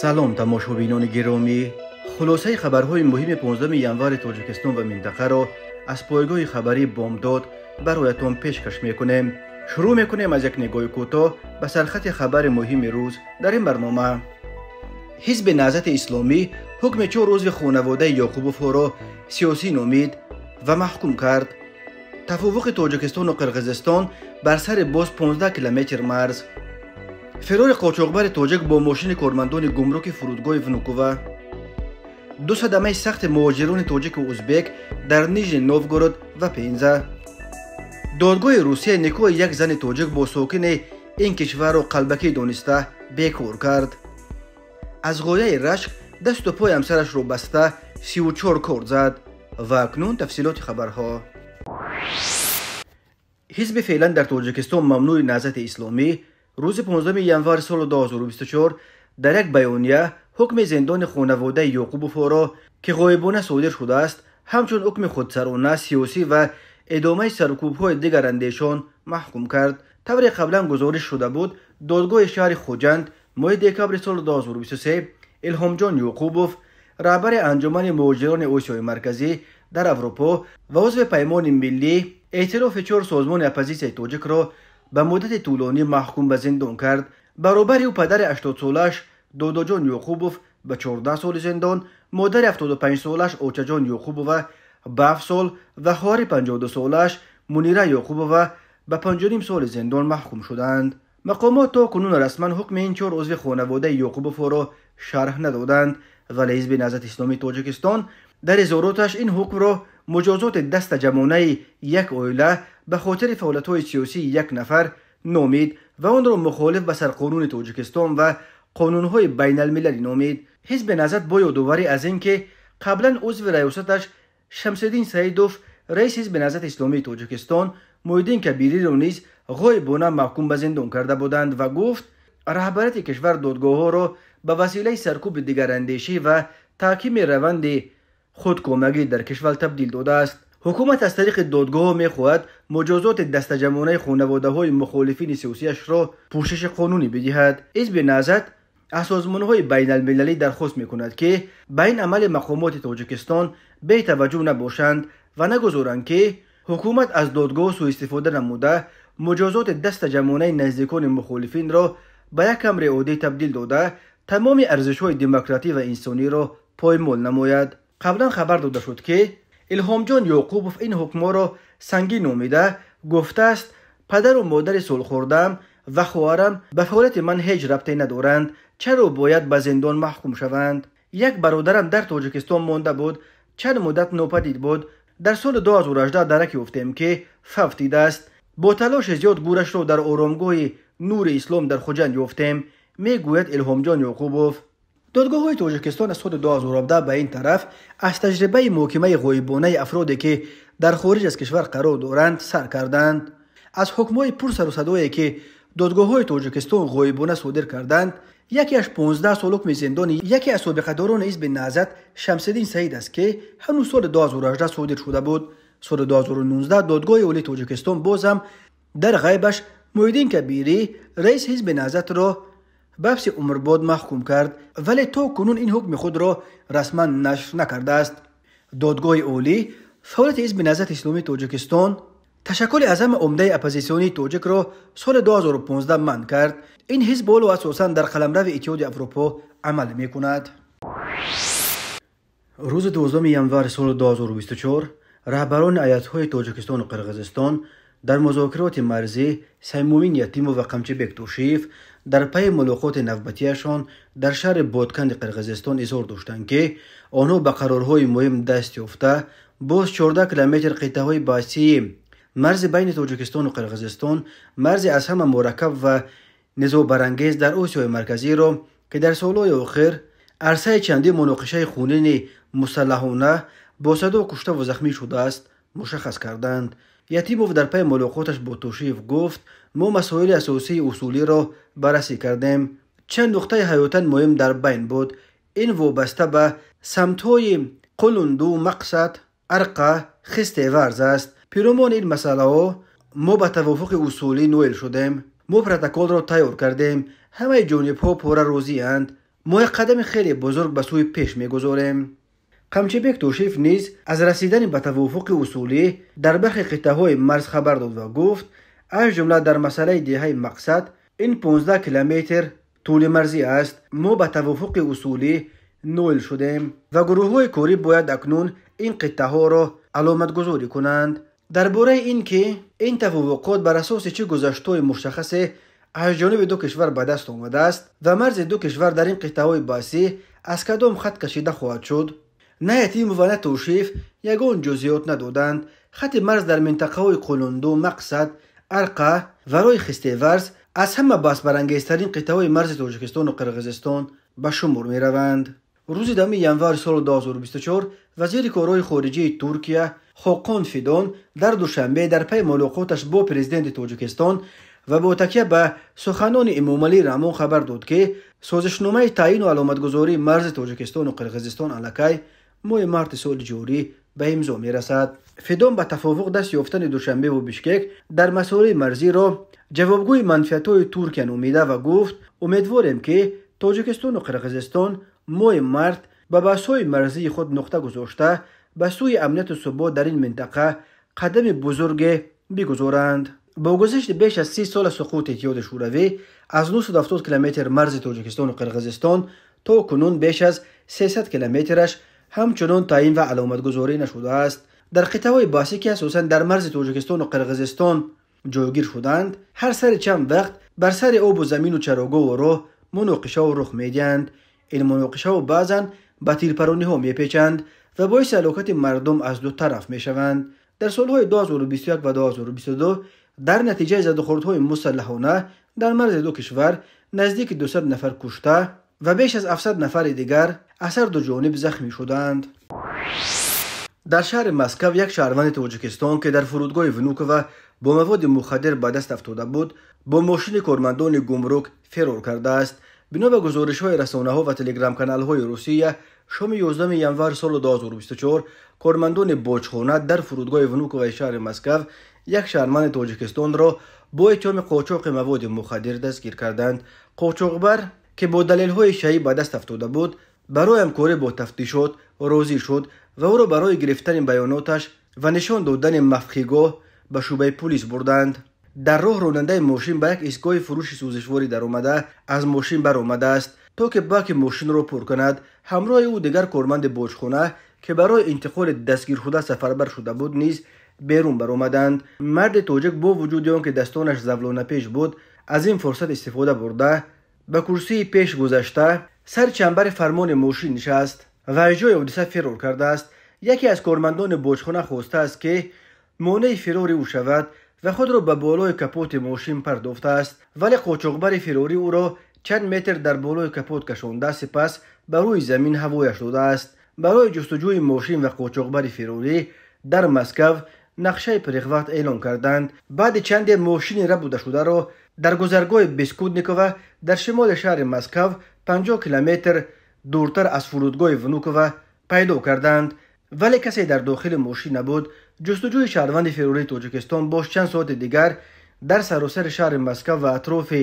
سلام تماشابینان گرامی، خلاصه خبرهای مهم 15 ینور تاجیکستان و منطقه را از پایگاه خبری بامداد برایتان پیشکش میکنیم. شروع میکنیم از یک نگاه کوتاه به سرخط خبر مهم روز در این برنامه. حزب نهضت اسلامی حکم 4 عضو خانواده یعقوبوف را سیاسی نامید و محکوم کرد. تفوق تاجیکستان و قرقیزستان بر سر باز 15 کیلومتر مرز. فرار قاچاقبر تاجیک با ماشین کارمندان گمرک فرودگاه ونوکووا. 2 صدمه سخت مهاجران تاجیک و ازبک در نیژنی نوفگورود و پنزه. دادگاه روسیه نکاح یک زن تاجیک با ساکن این کشور را قلبکی دانسته بیکار کرد. از غایه رشک دست و پای همسرش را بسته 34 کار زد. و اکنون تفصیلات خبرها. حزب فعلا در تاجیکستان ممنوع نهضت اسلامی روز 15 ینور سال 2024 در یک بیانیه حکم زندان خانواده یعقوبوف را که غایبانه صادر شده است همچون حکم خودسرانه سیاسی و ادامه سرکوب‌های دیگر اندیشان محکوم کرد. طوری قبلا گزارش شده بود دادگاه شهر خوجند ماه دکبر سال 2023 الهام جان یعقوبوف رهبر انجمن مهاجران آسیای مرکزی در اروپا و عضو پیمان ملی ائتلاف 4 سازمان اپوزیسیون تاجیک را به مدت طولانی محکوم به زندان کرد. برابر او پدر 80 سالش دادا جان یعقوبوف به 14 سال زندان، مادر 75 سالش اوچا جان یعقوبوف به 7 سال و خواهر 52 سالش منیره یعقوبوف به 5.5 سال زندان محکوم شدند. مقامات تا کنون رسما حکم این 4 عضو خانواده یعقوبوف را شرح ندادند، ولی حزب نهضت اسلامی تاجیکستان در اظهاراتش این حکم را مجازات دست جمعانه یک عائله به خاطر فعالیت‌های سیاسی یک نفر نامید و آن را مخالف به سرقانون تاجیکستان و قانون‌های بین المللی نامید. حزب نهضت با یادآوری از اینکه قبلا عضو ریاستش شمس‌الدین سعیدوف رئیس حزب نهضت اسلامی تاجیکستان محیدین کبیری را نیز غایبانه محکوم به زندان کرده بودند و گفت رهبریت کشور دادگاه‌ها را به وسیله سرکوب دیگراندیشی و تحکیم روند خودکامگی در کشور تبدیل داده است. حکومت از طریق دادگاه می‌خواهد مجازات دست جمعانه خانواده‌های مخالفین سیاسیش را پوشش قانونی بدهد. حزب نهضت از سازمان‌های بین المللی درخواست می‌کند که به این عمل مقامات تاجیکستان بی توجه نباشند و نگذارند که حکومت از دادگاه سوء استفاده نموده مجازات دست جمعانه نزدیکان مخالفین را به یک امر عادی تبدیل داده تمام ارزش‌های دموکراتی و انسانی را پایمال نماید. قبلا خبر داده شد که الهام جان یعقوبوف این حکم را سنگین نامیده گفته است پدر و مادر صلح خورده‌ام و خواهرم به فعالیت من هیچ ربطی ندارند، چرا باید به زندان محکوم شوند؟ یک برادرم در تاجیکستان مانده بود، چند مدت ناپدید بود. در سال 2018 درک یافتیم که فوت دیده است. با تلاش زیاد گورش را در آرامگاه نور اسلام در خوجند یافتیم، میگوید الهام جان یعقوبوف. دادگاه‌های تاجیکستان از سال 2017 به این طرف از تجربه محاکمه غایبانه افرادی که در خارج از کشور قرار دارند سر کردند. از حکم‌های پر سر و صدایی که دادگاه‌های تاجیکستان غایبانه صادر کردند، یکی از 15 سال حکم زندان یکی از سابقه‌داران حزب نهضت شمس‌الدین سعید است که هنوز سال 2018 صادر شده بود. سال 2019 دادگاه عالی تاجیکستان بازم در غیبش محیدین کبیری رئیس حزب نهضت را به حبس عمرباد محکوم کرد، ولی تا کنون این حکم خود را رسما نشر نکرده است. دادگاه عالی فعالیت حزب نهضت اسلامی تاجیکستان تشکل اعظم عمده اپوزیسیونی تاجیک را سال 2015 منع کرد. این حزب و اساساً در قلمرو اتحاد اروپا عمل می‌کند. روز 12 ینور سال 2024 رهبران ایالت‌های تاجیکستان و قرقیزستان در مذاکرات مرزی سیمومین یتیموف و قمچیبک توشیف در پی ملاقات نوبتیشان در شهر بادکند قرقیزستان اظهار داشتند که آنها به قرارهای مهم دست یافته باز 14 کیلومتر قطعه‌های باسی مرز بین تاجیکستان و قرقیزستان، مرز از همه مرکب و نزاع برانگیز در آسیای مرکزی را که در سالهای اخیر عرصه چندی مناقشه خونین مسلحانه با صدا کشته و زخمی شده است مشخص کردند. یتیموف در پی ملاقاتش با توشیف گفت ما مسائل اساسی اصولی را بررسی کردیم. چند نقطه حیاتاً مهم در بین بود. این وابسته به سمت‌های قلندو مقصد ارقه خست ورز است. پیرامون این مسئله ها ما به توافق اصولی نویل شدیم. ما پروتکل را تیار کردیم. همه جانب ها پوره راضی اند. ما قدم خیلی بزرگ به سوی پیش میگذاریم. قمچبک توشیف نیز از رسیدن به توافق اصولی در برخی قطعه‌های مرز خبر داد و گفت از جمله در مسئله دهه مقصد این 15 کیلومتر طول مرزی است. ما به توافق اصولی نویل شدیم و گروه‌های کاری باید اکنون این قطعه‌ها را علامت گذاری کنند. درباره اینکه این توافقات بر اساس چه گذشته‌های مشخص از جانب دو کشور به دست آمده است و مرز دو کشور در این قطعه‌های بحثی از کدام خط کشیده خواهد شد، نه یتیم و نه توشیف یگان جزئیات ندادند. خط مرز در منطقه‌های قلندو، مقصد، ارقه و رای خستیورز از همه بحث برانگیزترین قطعه‌های مرز تاجیکستان و قرقیزستان به شمار می روند. روز 10 ینور سال 2024 وزیر کارهای خارجه ترکیه خاقان فیدان در دوشنبه در پی ملاقاتش با پرزیدنت تاجیکستان و با تکیه به سخنان امامعلی رحمان خبر داد که سازشنامه تعیین و علامتگذاری مرز تاجیکستان و قرقیزستان الکی ماه مارت سال جاری به امضا می رسد. فیدان به توافق دست یافتن دوشنبه و بشکک در مسائل مرزی را جوابگوی منفعت‌های ترکیه نامیده و گفت امیدواریم که تاجیکستان و قرقیزستان ماه مارت به بحث‌های مرزی خود نقطه گذاشته به سوی امنیت و ثبات در این منطقه قدم بزرگ بگذارند. با گذشت بیش از 30 سال سقوط اتحاد شوروی از 970 کیلومتر مرز تاجیکستان و قرقیزستان تا کنون بیش از 300 کیلومترش همچنان تعیین و علامت گذاری نشده است. در قطعه‌های بحثی که اساساً در مرز تاجیکستان و قرقیزستان جایگیر شدند، هر سر چند وقت بر سر آب و زمین و چراگاه و راه مناقشه و رخ می‌دهند. این مناقشه و بعضاً به تیرپرانی‌ها می‌پیچند و باعث هلاکت مردم از دو طرف می‌شوند. در سال‌های 2021 و 2022 در نتیجه زدوخوردهای مسلحانه در مرز دو کشور نزدیک 200 نفر کشته و بیش از 700 نفر دیگر از هر دو جانب زخمی شدند. در شهر مسکو یک شهروند تاجیکستان که در فرودگاه ونوکوو با مواد مخدر به دست افتاده بود با ماشین کارمندان گمرک فرار کرده است. بنا به گزارش‌های رسانه‌ها و تلگرام کانال‌های روسیه شام 11 ینور سال 2024 کارمندان باجخانه در فرودگاه ونوکوو شهر مسکو یک شهروند تاجیکستان را با اتهام قاچاق مواد مخدر دستگیر کردند. قاچاقبر که با دلیل‌های شایع به دست افتاده بود برای همکاری با تفتیشات راضی شد و او را برای گرفتن بیاناتش و نشان دادن مفخیگاه به شعبه پلیس بردند. در راه راننده ماشین به یک ایستگاه فروش سوزشواری در آمده از ماشین برآمده است تا که باک ماشین را پر کند. همراه او دیگر کارمند باجخانه که برای انتقال دستگیر شده سفربر شده بود نیز بیرون برآمدند. مرد تاجیک با وجود آنکه دستانش زولانه پیش بود از این فرصت استفاده برده به کرسی پیش گذشته سر چنبر فرمان ماشین نشست و از جای حادثه فرار کرده است. یکی از کارمندان باجخانه خواسته است که مانع فرار او شود و خود را به بالای کاپوت ماشین پرداخته است، ولی قاچاقبر فراری او را چند متر در بالای کاپوت کشانده سپس بر روی زمین هوایش داده است. برای جستجوی ماشین و قاچاقبر فراری در مسکو نقشه پرخوت اعلام کردند. بعد چند ماشین ربوده شده را در گذرگاه بیسکودنیکوو در شمال شهر مسکو 50 کیلومتر دورتر از فرودگاه ونوکوو پیدا کردند، ولی کسی در داخل ماشین نبود. جستجوی شهروند فراری تاجیکستان باز چند ساعت دیگر در سراسر شهر مسکو و اطراف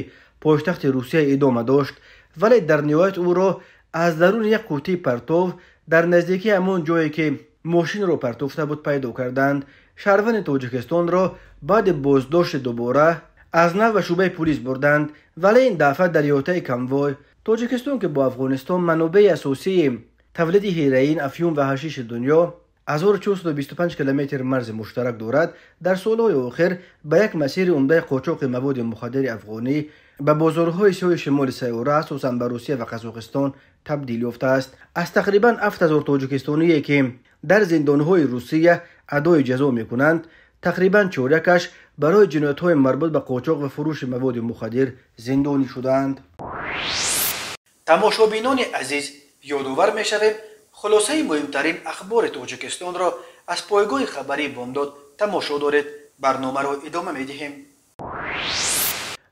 پایتخت روسیه ادامه داشت، ولی در نهایت او را از درون یک قوطی پرتو در نزدیکی همان جایی که ماشین را پرتوفته بود پیدا کردند. شهروند تاجیکستان را بعد بازداشت دوباره از نو و شعبه پلیس بردند، ولی این دفعه در یاته کنوای. تاجیکستان که با افغانستان منابع اساسی تولید هیروئین، افیون و حشیش دنیا 1425 کیلومتر مرز مشترک دارد، در سالهای آخر به یک مسیر عمده قاچاق مواد مخدر افغانی به بازارهای سوی شمال سیاره اساساً به روسیه و قزاقستان تبدیل یافته است. از تقریباً 7000 تاجیکستانی که در زندانهای روسیه ادای جزا میکنند، تقریباً چهارکش برای جنایت‌های مربوط به قاچاق و فروش مواد مخدر زندانی شدند. تماشابینان عزیز، یادآور می‌شویم خلاصه مهمترین اخبار تاجیکستان را از پایگاه خبری بامداد تماشا دارید. برنامه را ادامه می‌دهیم.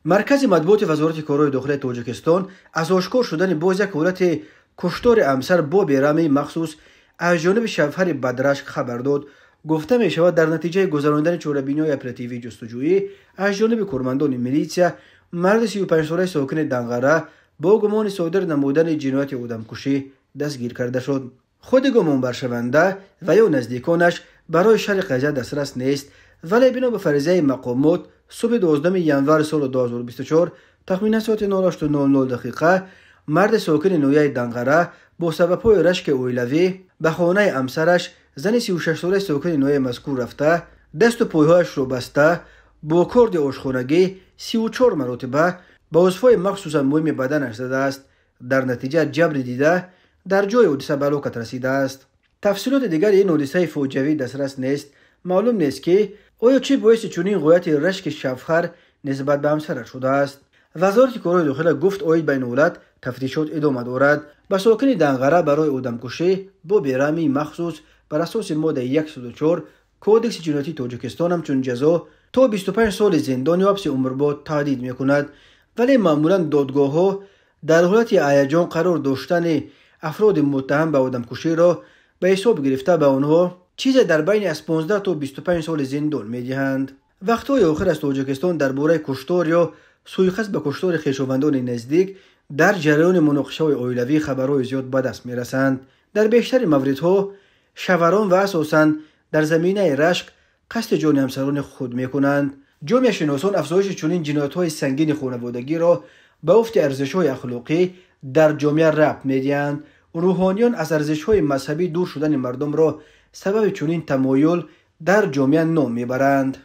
مرکز مطبوعات وزارت کارهای داخلی تاجیکستان از آشکار شدن باز یک حالت کشتار امسر با بیرحمی مخصوص از جانب شوهر بدرشک خبر داد. گفته می شود در نتیجه گذراندن چوربینی‌های اپراتیوی جستجویی از جانب کارمندان میلیسیا، مرد 35 ساله ساکن دنغره با گمان صادر نمودن جنایت آدمکشی دستگیر کرده شد. خود گمان برشونده و یا نزدیکانش برای شرح قضیه دسترس نیست، ولی بنا به فرضیه مقامات صبح 12 ژانویه سال 2024 تخمینا ساعت 08:00 مرد ساکن نویه دنقره با سبب‌های رشک اویلوی به خانه همسرش زن 36 ساله ساکن نویه مذکور رفته، دست و پایهایش را بسته با کارد آشخانگی 34 مرتبه با عضوهای مخصوصا مهم بدنش زده است. در نتیجه جبر دیده در جای حادثه به هلاکت رسیده است. تفصیلات دیگر این حادثه فاجعه‌ای دسترس نیست. معلوم نیست که آیا چه باعث چنین غایت رشک شفخر نسبت به همسرش شده است. وزارت کارهای داخله گفت عاید به این حالت تفتیشات ادامه دارد. به ساکن دنقره برای آدمکشی با بیرحمی مخصوص بر اساس ماده 104 کودکس جنایتی تاجیکستان همچون جزا تا 25 سال زندان یا حبس عمرباد تهدید میکند، ولی معمولا دادگاه‌ها در حالت هیجان قرار داشتن افراد متهم به آدمکشی را به حساب گرفته به آنها چیز در بین از 15 تا 25 سال زندان میدهند. وقتهای آخر از تاجیکستان درباره کشتار یا سوءقصد به کشتار خویشاوندان نزدیک در جریان مناقشه‌های عائلوی خبرهای زیاد به دست میرسند. در بیشتر موردها شوران و اساساً در زمینه رشک قصد جان همسران خود میکنند. جامعه شناسان افزایش چنین جنایت‌های سنگین خانوادگی را به افت ارزش‌های اخلاقی در جامعه ربط میدهند. روحانیان از ارزش‌های مذهبی دور شدن مردم را سبب چنین تمایل در جامعه نام میبرند.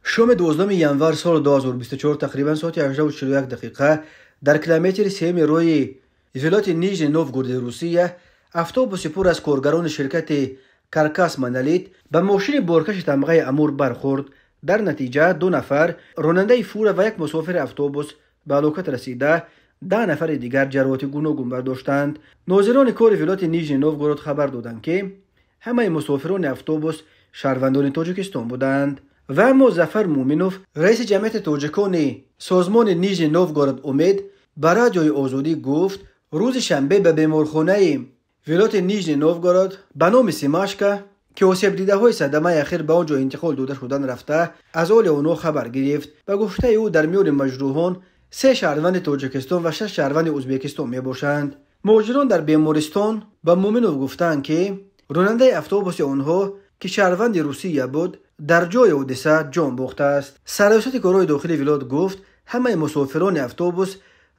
شام 12 ژانویه سال 2024 تقریبا ساعت 18:41 در کیلومتر 3 روی ولایت نیژنی نوگورود روسیه اتوبوس پر از کارگران شرکت کارکاس منالیت به ماشین بارکش تمغه امور برخورد. در نتیجه 2 نفر راننده فور و یک مسافر اتوبوس به هلاکت رسیده، 10 نفر دیگر جراحات گوناگون برداشتند. ناظران کار ولایت نیژنی نوگورود خبر دادند که همه مسافران اتوبوس شهروندان تاجیکستان بودند. و اما ظفر مومنوف رئیس جمعیت تاجیکان سازمان نیژنی نوگورود امید برای رادیوی آزادی گفت روز شنبه به بیمارخانه ولایت نیژنی نوگورود به نام سیماشکا که آسیب دیده های صدمه اخیر به آنجا انتقال داده شدن رفته از حال آنها خبر گرفت. به گفته او در میان مجروحان 3 شهروند تاجیکستان و 6 شهروند ازبکستان می باشند. مهاجران در بیمارستان به مومنوف گفتند که راننده اتوبوس آنها که شهروند روسیه بود در جای حادثه جان باخته است. سرایست کارهای داخلی ولایت گفت همه مسافران اتوبوس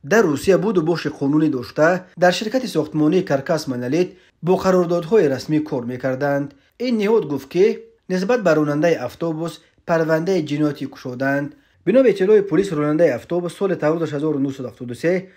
در روسیه بود و باش قانونی داشته در شرکت ساختمانی کارکاس منالیت با قراردادهای رسمی کار میکردند. این نهاد گفت که نسبت به راننده اتوبوس پرونده جنایتی گشودند. بنا به اطلاع پلیس راننده اتوبوس سال تولدش 1973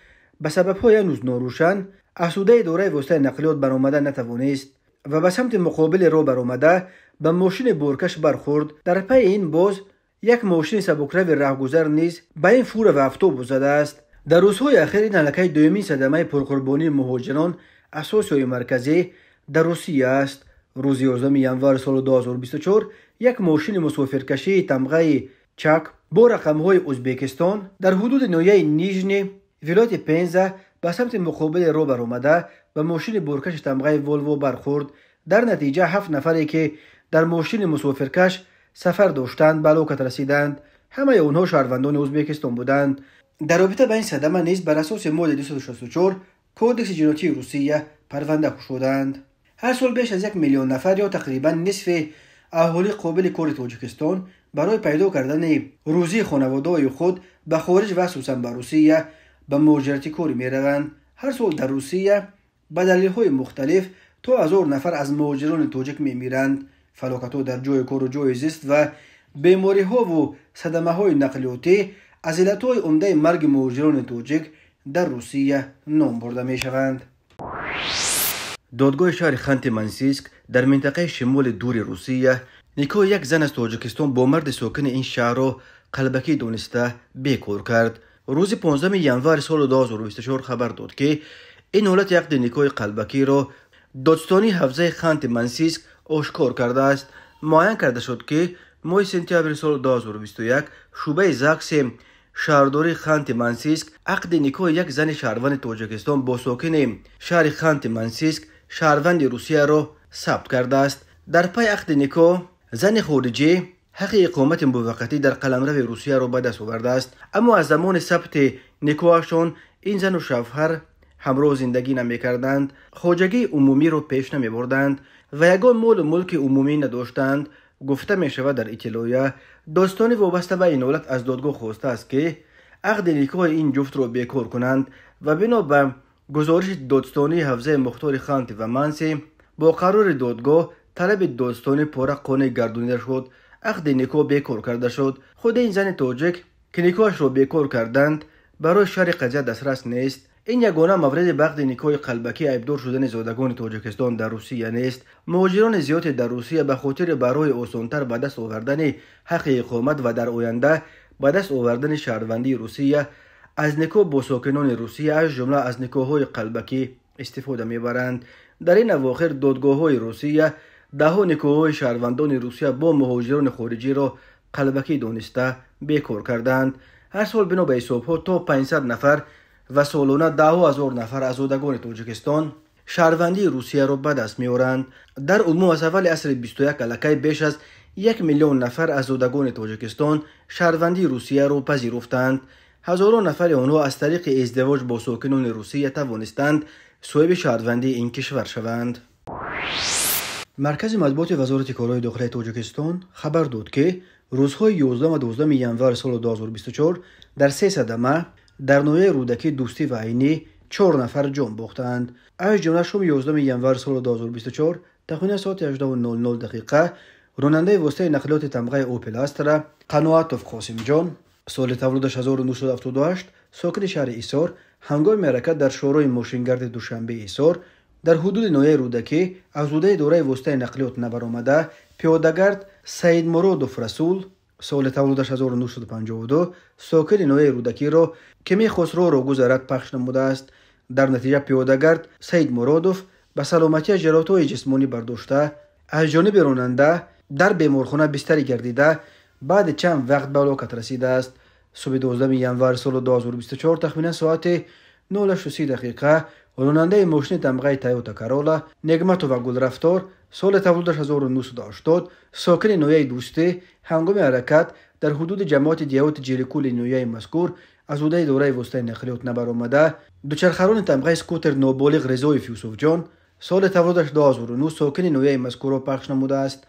به سبب‌های هنوز ناروشن اسوده دارای واسطه نقلیات برآمده نتوانست و به سمت مقابل را برآمده به ماشین بارکش برخورد. در پی این باز یک ماشین سبکروی راهگذر نیز به این فور و اتوبوس زده است. در روزهای اخیر این هلاکت دومین صدمه پرقربانی مهاجران از آسیای مرکزی در روسیه است. روز 11 ژانویه سال 2024 یک ماشین مسافرکشی تمغه چک با رقم‌های ازبکستان در حدود ناحیه نیژنی ولایت پنزه به سمت مقابل رو برآمده و ماشین بارکش تمغه ولوو برخورد. در نتیجه 7 نفری که در ماشین مسافرکش سفر داشتند به هلاکت رسیدند. همه آنها شهروندان ازبکستان بودند. در رابطه با این صدمه نیز بر اساس ماده 264 کودکس جنایتی روسیه پرونده شدند. هر سال بیش از 1 میلیون نفر یا تقریبا نصف اهالی قابل کار تاجیکستان برای پیدا کردن روزی خانواده‌های خود به خارج و خصوصا به روسیه به مهاجرت کاری می‌روند. هر سال در روسیه به دلایل مختلف تا 1000 نفر از مهاجران تاجیک می‌میرند. فلاکت‌ها در جای کار و جای زیست و بیماری‌ها و صدمه‌های نقلیاتی از علتهای عمده مرگ مهاجران تاجیک در روسیه نام برده می‌شوند. دادگاه شهر خانت منسیسک در منطقه شمال دور روسیه نیکای یک زن از تاجیکستان با مرد ساکن این شهر را قلبکی دانسته بیکار کرد. روز 15 ژانویه سال 2024 خبر داد که این حالت عقد نیکای قلبکی را دادستانی حوزه خانت منسیسک آشکار کرده است. معین کرده شد که ماه سپتامبر سال 2021 شعبه زاکس شهرداری خانت منسیسک عقد نیکای یک زن شهروند تاجیکستان با ساکن شهر خانت منسیسک شهروند روسیه را ثبت کرده است. در پی عقد نیکا زن خارجی حق اقامت موقتی در قلمرو روسیه را به دست آورده است. اما از زمان ثبت نیکوهاشان این زن و شوهر همراه زندگی نمی‌کردند، خواجگی عمومی را پیش نمی‌بردند و یگان مال و ملک عمومی نداشتند. گفته می‌شود در اطلاعیه داستانی وابسته به این حالت از دادگاه خواسته است که عقد نیکاه این جفت را بیکار کنند و بنا به گزارش دادستانی حوزه مختار خانتی و منسی با قرار دادگاه طلب دادستانی پاره قانع گردانیده شد. عقد نیکاه بیکار کرده شد. خود این زن تاجیک که نیکاهش را بیکار کردند برای شرح قضیه دسترس نیست. این یگانه مورد عقد نیکاه قلبکی عیبدار شدن زادگان تاجیکستان در روسیه نیست. مهاجران زیاد در روسیه به خاطر برای آسان‌تر به دست آوردن حق اقامت و در آینده به دست آوردن شهروندی روسیه از نیکاه با ساکنان روسیه از جمله از نیکاه‌های قلبکی استفاده میبرند. در این اواخر دادگاه‌های روسیه ده‌ها نیکاه‌های شهروندان روسیه با مهاجران خارجی را قلبکی دانسته بیکار کردند. هر سال بنا به حساب‌ها تا 500 نفر و سالانه 10,000 نفر از زادگان تاجیکستان شهروندی روسیه را به دست می‌آورند. در عموم از اول عصر 21 الکی بیش از 1 میلیون نفر از زادگان تاجیکستان شهروندی روسیه را پذیرفتند. هزاران نفر آنها از طریق ازدواج با ساکنان روسیه توانستند صاحب شهروندی این کشور شوند. مرکز مطبوعات وزارت کارهای داخلی تاجیکستان خبر داد که روزهای 11 و 12 ینور سال 2024 در 3 صدمه در ناحیه رودکی دوستی و عینی 4 نفر جان باختند. از جمله شام 11 ینور سال 2024 تقریبا ساعت 18:00 دقیقه راننده واسطه نقلیات تمغه اوپل استرا قناعتوف قاسم جان سال تولدش 1978 ساکن شهر ایسار هنگام حرکت در شورای ماشینگرد دوشنبه ایسار در حدود ناحیه رودکی از حوزه دوره واسطه نقلیات نبرآمده پیاده‌گرد سید مرادوف رسول سال تولدش 1952 ساکن ناحیه رودکی را که می‌خواست راه را گذرد پخش نموده است. در نتیجه پیاده‌گرد سید مرادوف به سلامتی جراحت‌های جسمانی برداشته از جانب راننده در بیمارخانه بستری گردیده بعد چند وقت به هلاکت رسیده است. صبح 12 ینور سال 2024 تخمیناً ساعت 0:30 دقیقه راننده ماشین تمغه تویوتا کرولا نگمتو و گل رفتار سال تولدش 1980 ساکن ناحیه دوستی هنگام حرکت در حدود جماعت دیوت جیلیکول ناحیه مذکور از حوزه دوره وسطی نقلیات نبرآمده دوچرخه‌ران تمغه اسکوتر نابالغ رضایف یوسف جان سال تولدش 2009 ساکن ناحیه مذکور را پخش نموده است.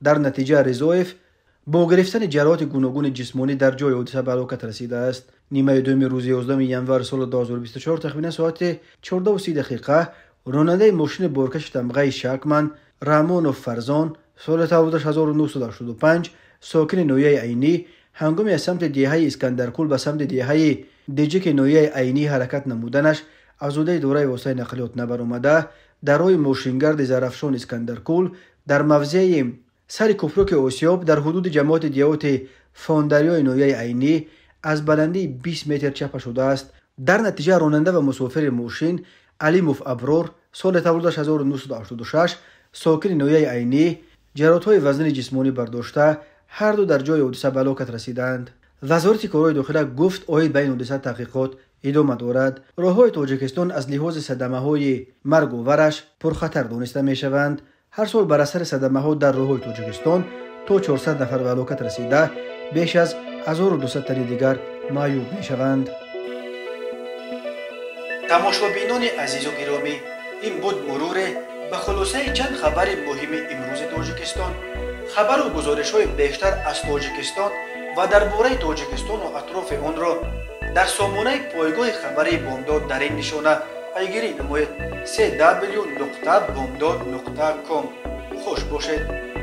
در نتیجه رضایف با گرفتن جراحات گوناگون جسمانی در جای حادثه به هلاکت رسیده است. نیمه دوم روز 11 ینور سال 2024 تقریبا ساعت 14:30 دقیقه راننده ماشین بارکش تمغه شکمن رحمانوف فرزان سال تولدش 1985 ساکن ناحیه عینی هنگامی از سمت دیهه اسکندرکول به سمت دیهه دیجک ناحیه عینی حرکت نمودنش از حوزه دوره واسطه نقلیات نبرآمده در راه ماشینگرد زرافشان اسکندرکول در موضع سر کوپروک آسیاب در حدود جماعت دیوت فاندریای ناحیه عینی از بلندی 20 متر چپ شده است. در نتیجه راننده و مسافر ماشین علیموف ابرار سال تولدش 1986 ساکن ناحیه عینی جراحت‌های وزن جسمانی برداشته هر دو در جای حادثه به هلاکت رسیدند. وزارت کارهای داخلی گفت آید به این حادثه تحقیقات ادامه دارد. راه‌های تاجیکستان از لحاظ صدمه‌های مرگ و ورش پرخطر دانسته می‌شوند. هر سال بر اثر صدمه‌ها در راه‌های تاجیکستان تا 400 نفر به هلاکت رسیده بیش از 1200 تن دیگر معیوب می‌شوند. تماشابینان عزیز و گرامی، این بود مرور به خلاصه چند خبر مهم امروز تاجیکستان. خبر و گزارش‌های بیشتر از تاجیکستان و درباره تاجیکستان و اطراف آن را در سامانه پایگاه خبری بامداد در این نشانه پیگیری نمایید: www.bomdad.com. خوش باشید.